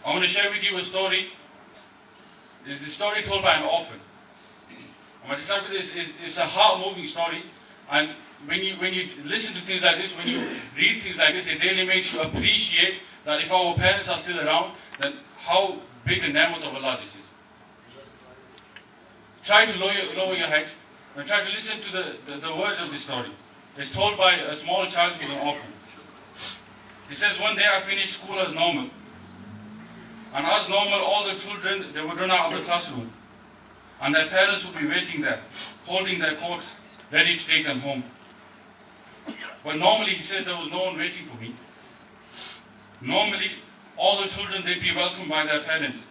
I want to share with you a story. It's a story told by an orphan. I'm going to start with this. It's a heart-moving story, and when you listen to things like this, when you read things like this, it really makes you appreciate that if our parents are still around, then how big a ni'mat of Allah this is. Try to lower your heads and try to listen to the words of this story. It's told by a small child who's an orphan. He says, one day I finished school as normal. And as normal, all the children, they would run out of the classroom. And their parents would be waiting there, holding their coats, ready to take them home. But normally, he says, there was no one waiting for me. Normally, all the children, they'd be welcomed by their parents.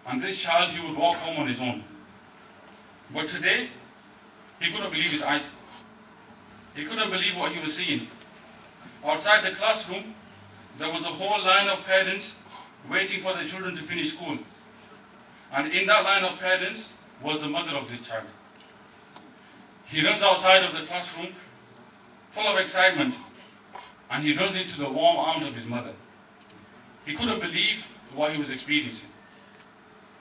And this child, he would walk home on his own. But today, he couldn't believe his eyes. He couldn't believe what he was seeing. Outside the classroom, there was a whole line of parents waiting for their children to finish school. And in that line of parents was the mother of this child. He runs outside of the classroom, full of excitement, and he runs into the warm arms of his mother. He couldn't believe what he was experiencing.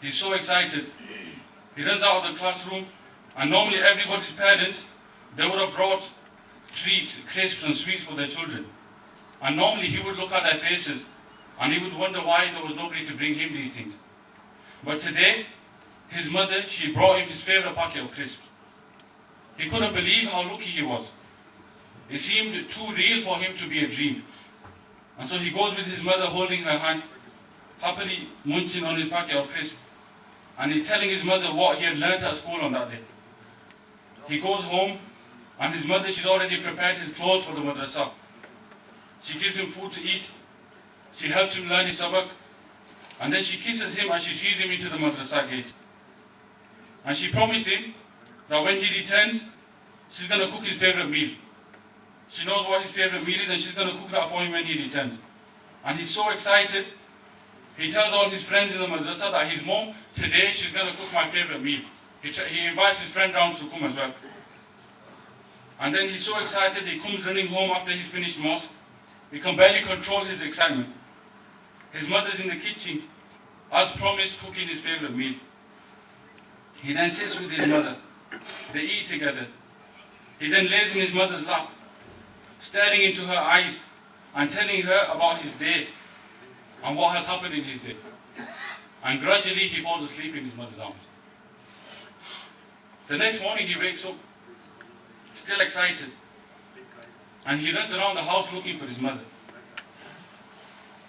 He's so excited. He runs out of the classroom, and normally everybody's parents, they would have brought treats, crisps and sweets for their children. And normally he would look at their faces and he would wonder why there was nobody to bring him these things. But today, his mother, she brought him his favorite packet of crisps. He couldn't believe how lucky he was. It seemed too real for him to be a dream. And so he goes with his mother holding her hand, happily munching on his packet of crisps. And he's telling his mother what he had learnt at school on that day. He goes home, and his mother, she's already prepared his clothes for the madrasa. She gives him food to eat. She helps him learn his sabak. And then she kisses him as she sees him into the madrasa gate. And she promised him that when he returns, she's going to cook his favorite meal. She knows what his favorite meal is, and she's going to cook that for him when he returns. And he's so excited. He tells all his friends in the madrasa that his mom, today she's going to cook my favorite meal. He invites his friend round to come as well. And then he's so excited, he comes running home after he's finished mosque. He can barely control his excitement. His mother's in the kitchen, as promised, cooking his favorite meal. He then sits with his mother. They eat together. He then lays in his mother's lap, staring into her eyes and telling her about his day and what has happened in his day. And gradually he falls asleep in his mother's arms. The next morning he wakes up, still excited, and he runs around the house looking for his mother.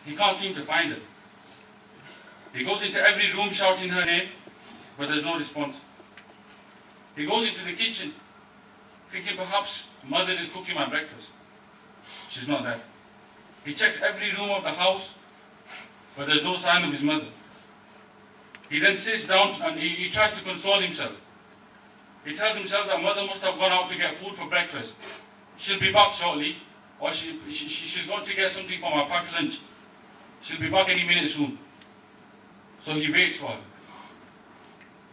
He can't seem to find her. He goes into every room shouting her name, but there's no response. He goes into the kitchen, thinking perhaps mother is cooking my breakfast. She's not there. He checks every room of the house, but there's no sign of his mother. He then sits down and he tries to console himself. He tells himself that mother must have gone out to get food for breakfast. She'll be back shortly, or she's going to get something for my packed lunch. She'll be back any minute soon. So he waits for her.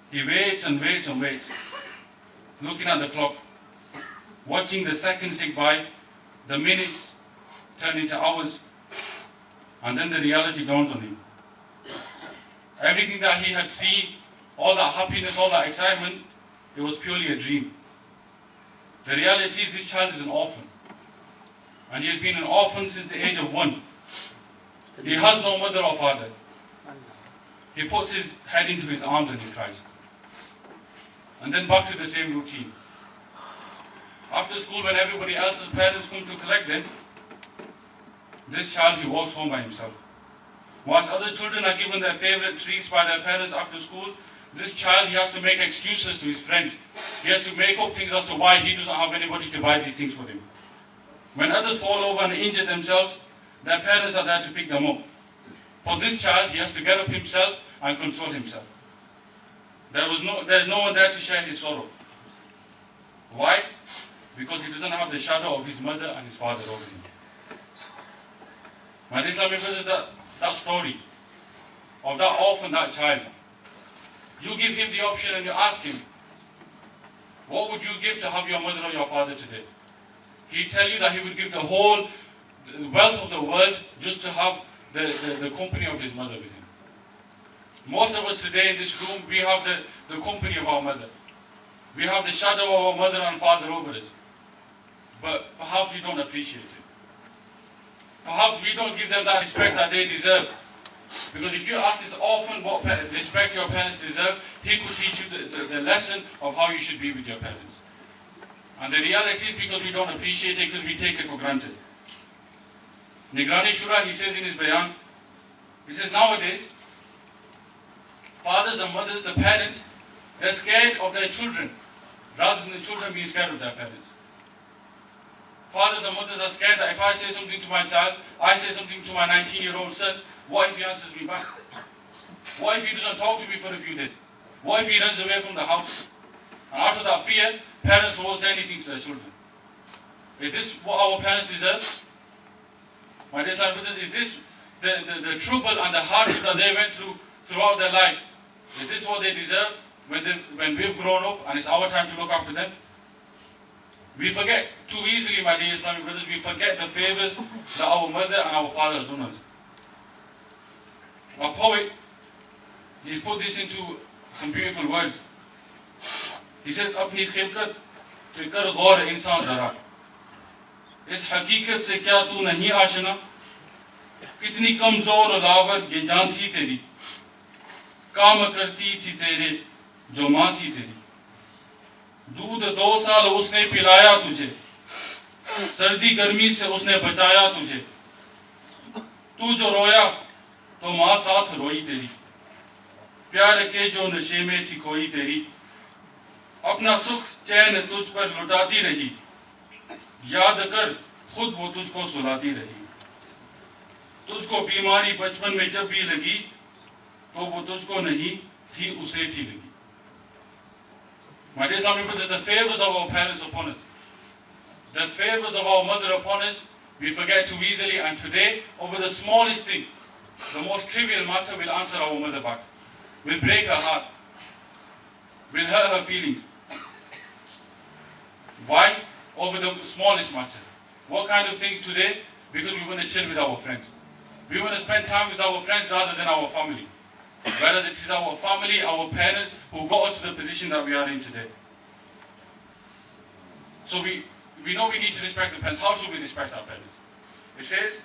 He waits and waits and waits, looking at the clock, watching the seconds tick by, the minutes turn into hours, and then the reality dawns on him. Everything that he had seen, all that happiness, all that excitement, it was purely a dream. The reality is this child is an orphan. And he has been an orphan since the age of 1. He has no mother or father. He puts his head into his arms and he cries. And then back to the same routine. After school, when everybody else's parents come to collect them, this child, he walks home by himself. Whilst other children are given their favorite treats by their parents after school, this child, he has to make excuses to his friends. He has to make up things as to why he doesn't have anybody to buy these things for him. When others fall over and injure themselves, their parents are there to pick them up. For this child, he has to get up himself and console himself. There's no one there to share his sorrow. Why? Because he doesn't have the shadow of his mother and his father over him. My Islamic brothers, that story of that orphan, that child, you give him the option and you ask him, what would you give to have your mother or your father today? He'd tell you that he would give the whole wealth of the world just to have the company of his mother with him. Most of us today in this room, we have the company of our mother. We have the shadow of our mother and father over us. But perhaps we don't appreciate it. Perhaps we don't give them that respect that they deserve. Because if you ask this often what respect your parents deserve, he could teach you the lesson of how you should be with your parents. And the reality is because we don't appreciate it, because we take it for granted. Nigrani Shura, he says in his bayan, he says nowadays, fathers and mothers, the parents, they're scared of their children rather than the children being scared of their parents. Fathers and mothers are scared that if I say something to my child, I say something to my 19-year-old son, what if he answers me back? What if he doesn't talk to me for a few days? What if he runs away from the house? And out of that fear, parents won't say anything to their children. Is this what our parents deserve? My dear Islamic brothers, is this the trouble and the hardship that they went through throughout their life? Is this what they deserve when we've grown up and it's our time to look after them? We forget too easily, my dear Islamic brothers, we forget the favors that our mother and our father has done us. A poet, he's put this into some beautiful words. He says, अपनी खिलकत पे कर गौर इंसान ज़रा, इस हकीकत से क्या तू नहीं आशना, कितनी कमजोर और लावर ये जान थी तेरी, काम करती थी तेरे जो माँ थी तेरी, दूध 2 साल उसने पिलाया तुझे, सर्दी गर्मी से उसने बचाया तुझे, तू जो रोया तो माँ साथ रोई तेरी, प्यार के जो नशे में थी खोई तेरी, अपना सुख चैन तुझ पर लुटाती रही, याद कर खुद वो तुझको सुलाती रही, तुझको बीमारी बचपन में जब भी लगी तो वो तुझको नहीं थी उसे थी लगी. My dear Islamic brothers, the favors of our parents upon us, the favors of our mother upon us, we forget too easily, and today over the smallest thing, the most trivial matter, will answer our mother back, will break her heart, will hurt her feelings. Why? Over the smallest matter. What kind of things today? Because we want to chill with our friends. We want to spend time with our friends rather than our family. Whereas it is our family, our parents, who got us to the position that we are in today. So we know we need to respect the parents. How should we respect our parents? It says,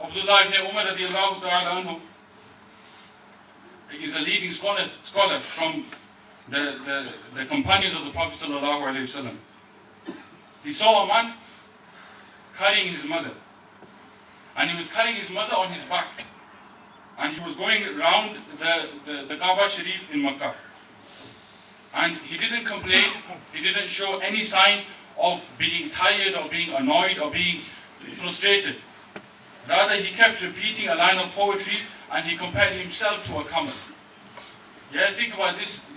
Abdullah ibn Umar radiallahu ta'ala anhu, he is a leading scholar from the companions of the Prophet sallallahu alaihi wasallam. He saw a man carrying his mother, and he was carrying his mother on his back, and he was going around the Kaaba Sharif in Makkah, and he didn't complain, he didn't show any sign of being tired or being annoyed or being frustrated. Rather, he kept repeating a line of poetry, and he compared himself to a camel. Yeah, think about this,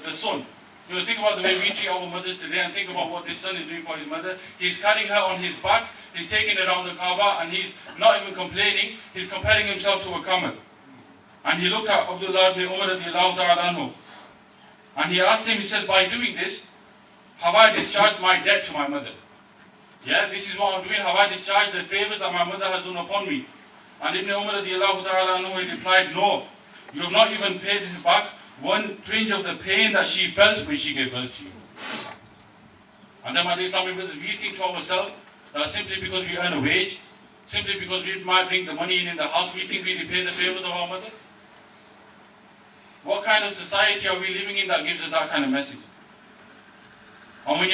the son. You know, think about the way we treat our mothers today, and think about what this son is doing for his mother. He's carrying her on his back, he's taking her around the Kaaba, and he's not even complaining, he's comparing himself to a camel. And he looked at Abdullah ibn Umar radiallahu ta'ala anhu, and he asked him, he says, by doing this, have I discharged my debt to my mother? Yeah, this is what I'm doing, have I discharged the favors that my mother has done upon me? And Ibn Umar radiallahu ta'ala anhu, he replied, no, you have not even paid back one twinge of the pain that she felt when she gave birth to you. And then, my dear Islamic brothers, we think to ourselves that simply because we earn a wage, simply because we might bring the money in the house, we think we repay the favors of our mother. What kind of society are we living in that gives us that kind of message? And when you're